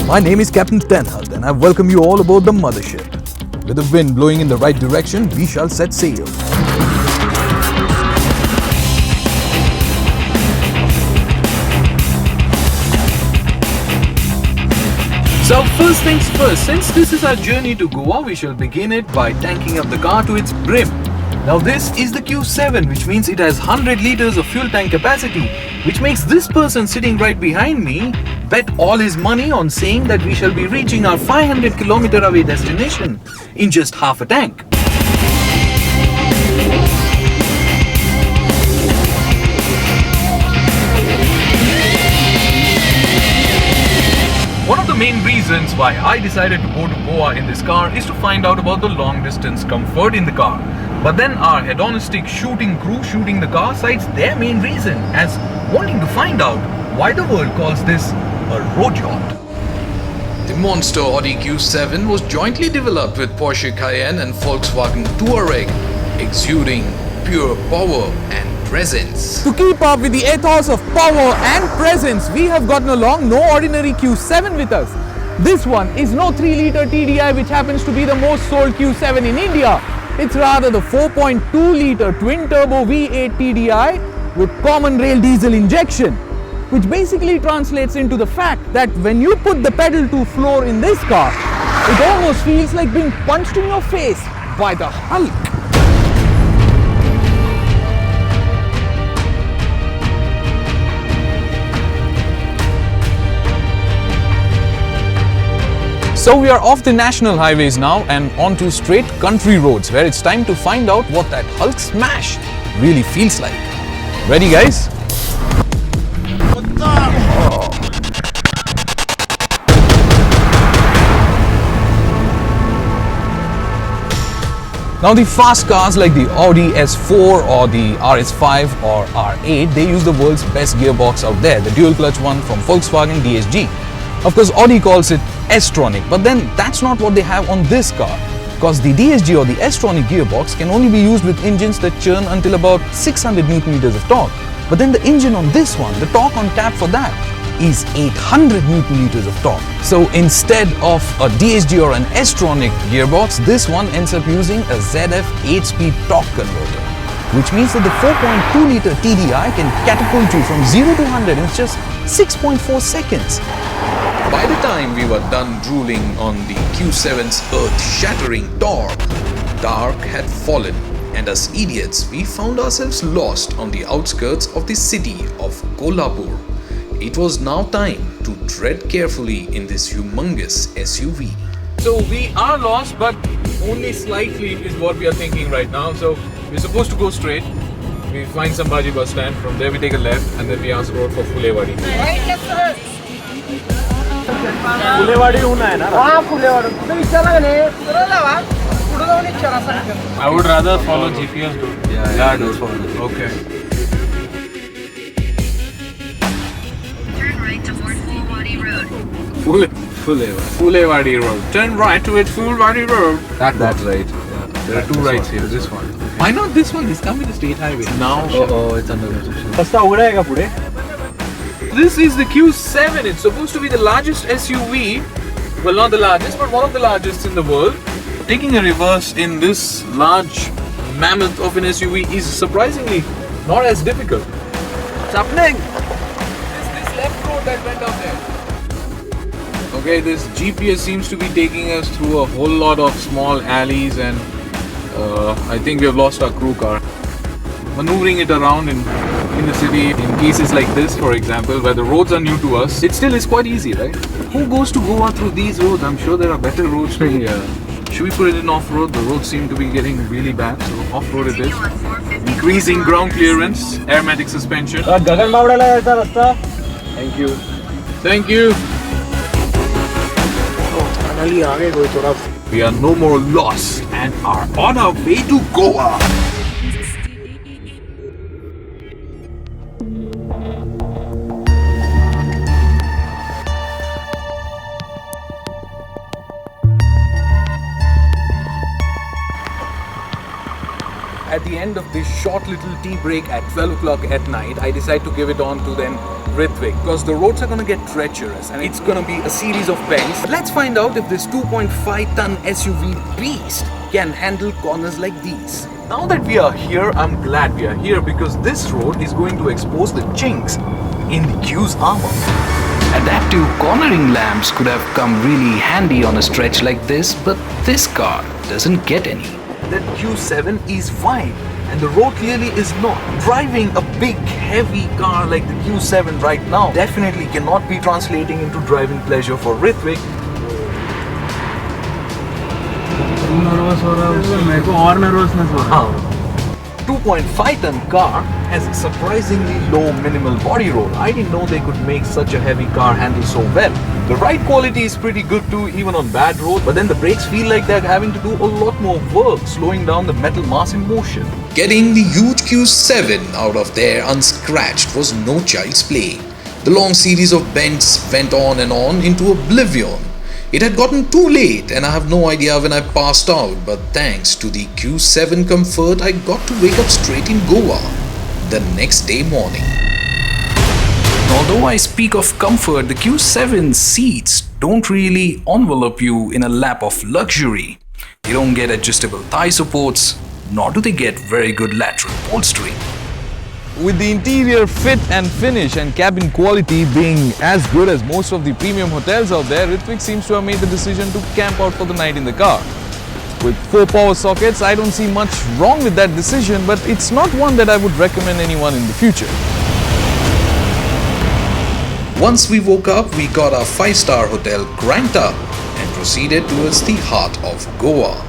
My name is Captain Tenhad and I welcome you all aboard the mothership. With the wind blowing in the right direction, we shall set sail. So first things first, since this is our journey to Goa, we shall begin it by tanking up the car to its brim. Now this is the Q7, which means it has 100 liters of fuel tank capacity, which makes this person sitting right behind me bet all his money on saying that we shall be reaching our 500-kilometer away destination in just half a tank. One of the main reasons why I decided to go to Goa in this car is to find out about the long distance comfort in the car. But then our hedonistic shooting crew shooting the car cites their main reason as wanting to find out why the world calls this a road yacht. The monster Audi Q7 was jointly developed with Porsche Cayenne and Volkswagen Touareg, exuding pure power and presence. To keep up with the ethos of power and presence, we have gotten along no ordinary Q7 with us. This one is no 3-liter TDI which happens to be the most sold Q7 in India. It's rather the 4.2-liter twin-turbo V8 TDI with common rail diesel injection, which basically translates into the fact that when you put the pedal to floor in this car, it almost feels like being punched in your face by the Hulk. So we are off the national highways now and onto straight country roads where it's time to find out what that Hulk smash really feels like. Ready, guys? Now the fast cars like the Audi S4 or the RS5 or R8, they use the world's best gearbox out there, the dual clutch one from Volkswagen DSG. Of course, Audi calls it S-tronic, but then that's not what they have on this car, because the DSG or the S-tronic gearbox can only be used with engines that churn until about 600 Nm of torque. But then the engine on this one, the torque on tap for that is 800 Nm of torque. So instead of a DSG or an S-tronic gearbox, this one ends up using a ZF 8-speed torque converter, which means that the 4.2-liter TDI can catapult you from 0 to 100 in just 6.4 seconds. By the time we were done drooling on the Q7's earth-shattering torque, dark had fallen, and as idiots, we found ourselves lost on the outskirts of the city of Kolhapur. It was now time to tread carefully in this humongous SUV. So we are lost, but only slightly is what we are thinking right now. So we're supposed to go straight. We find Sambhaji bus stand. From there we take a left and then we ask road for Fulewadi. Phulewadi होऊन आहे ना हां फुलेवाडी तुम्ही विचारला का नाही सरळला पुढे जाऊन विचारा सांगा I would rather follow GPS route. Yeah, do follow. Okay. Turn right toward Fulewadi Road. Fulewadi Road. Turn right towards Fulewadi Road. That's right. Yeah. There are two rights here. This one. Why not this one? This comes with the state highway. Now. Oh, it's under construction. रस्ता उघडा आहे का पुढे This is the Q7. It's supposed to be the largest SUV. Well, not the largest, but one of the largest in the world. Taking a reverse in this large mammoth of an SUV is surprisingly not as difficult. What's happening? This left road that went up there. Okay, this GPS seems to be taking us through a whole lot of small alleys and I think we have lost our crew car. Maneuvering it around in the city in cases like this, for example, where the roads are new to us, it still is quite easy, right? Who goes to Goa through these roads? I'm sure there are better roads to Should we put it in off-road? The roads seem to be getting really bad, so off-road it is. Increasing ground clearance, aromatic suspension. गगनबावड्याला यायचा रस्ता thank you Thank you. Finally आ गए कोई थोड़ा We are no more lost and are on our way to Goa. at the end of this short little tea break at 12 o'clock at night, I decide to give it on to then Ritwik, because the roads are going to get treacherous and it's going to be a series of bends. Let's find out if this 2.5 ton SUV beast can handle corners like these. Now that we are here, I'm glad we are here, because this road is going to expose the chinks in the Q's armor. Adaptive cornering lamps could have come really handy on a stretch like this, but this car doesn't get any. That Q7 is fine, and the road clearly is not. Driving a big heavy car like the Q7 right now definitely cannot be translating into driving pleasure for Ritwik. Nervous हो रहा है उससे, मेरे को और nervousness हो रहा है. 2.5 ton car has a surprisingly low minimal body roll. I didn't know they could make such a heavy car handle so well. The ride quality is pretty good too, even on bad roads, but then the brakes feel like they're having to do a lot more work, slowing down the metal mass in motion. Getting the huge Q7 out of there unscratched was no child's play. The long series of bends went on and on into oblivion. It had gotten too late and I have no idea when I passed out, but thanks to the Q7 comfort, I got to wake up straight in Goa the next day morning. Although I speak of comfort, the Q7 seats don't really envelop you in a lap of luxury. You don't get adjustable thigh supports, nor do they get very good lateral bolstering. With the interior fit and finish and cabin quality being as good as most of the premium hotels out there, Ritwik seems to have made the decision to camp out for the night in the car. With 4 power sockets, I don't see much wrong with that decision, but it's not one that I would recommend anyone in the future. Once we woke up, we got our 5-star hotel cranked up and proceeded towards the heart of Goa.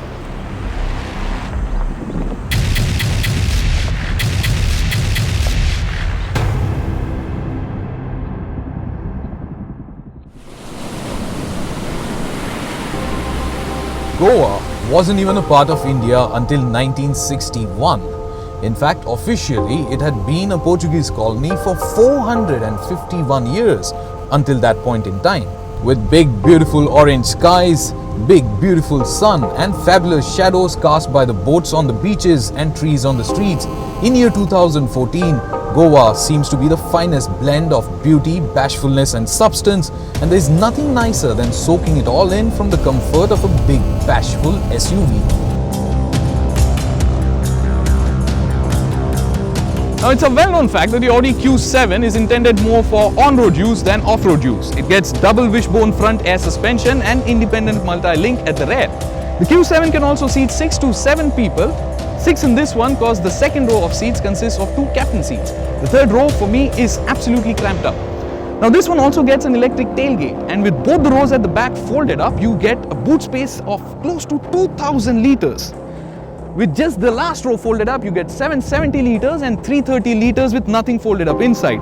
Goa wasn't even a part of India until 1961. In fact, officially, it had been a Portuguese colony for 451 years until that point in time. With big, beautiful orange skies, big, beautiful sun, and fabulous shadows cast by the boats on the beaches and trees on the streets, in year 2014, Goa seems to be the finest blend of beauty, bashfulness, and substance, and there's nothing nicer than soaking it all in from the comfort of a big, bashful SUV. Now, it's a well-known fact that the Audi Q7 is intended more for on-road use than off-road use. It gets double wishbone front air suspension and independent multi-link at the rear. The Q7 can also seat 6 to 7 people. 6 in this one, because the second row of seats consists of 2 captain seats. The third row for me is absolutely cramped up. Now this one also gets an electric tailgate, and with both the rows at the back folded up, you get a boot space of close to 2000 liters. With just the last row folded up, you get 770 liters and 330 liters with nothing folded up inside.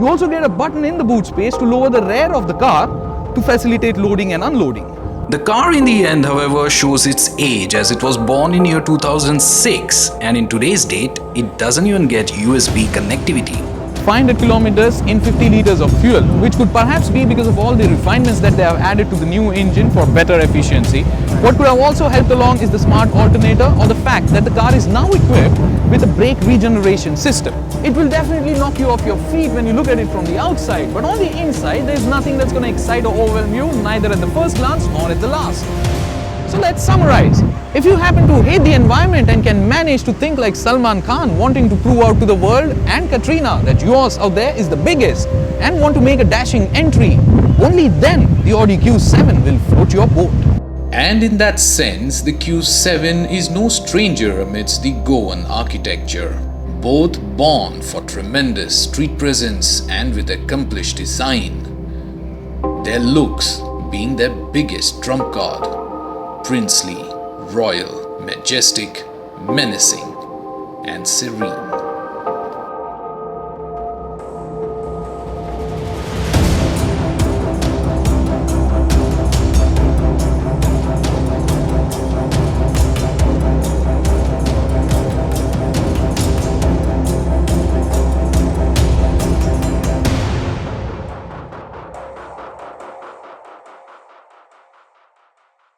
You also get a button in the boot space to lower the rear of the car to facilitate loading and unloading. The car in the end, however, shows its age, as it was born in year 2006, and in today's date, it doesn't even get USB connectivity. 500 kilometers in 50 liters of fuel, which could perhaps be because of all the refinements that they have added to the new engine for better efficiency. What could have also helped along is the smart alternator, or the fact that the car is now equipped with a brake regeneration system. It will definitely knock you off your feet when you look at it from the outside, but on the inside there is nothing that's going to excite or overwhelm you, neither at the first glance nor at the last. So let's summarize. If you happen to hate the environment and can manage to think like Salman Khan, wanting to prove out to the world and Katrina that yours out there is the biggest, and want to make a dashing entry, only then the Audi Q7 will float your boat. And in that sense, the Q7 is no stranger amidst the Goan architecture. Both born for tremendous street presence and with accomplished design. Their looks being their biggest trump card. Princely, royal, majestic, menacing, and serene.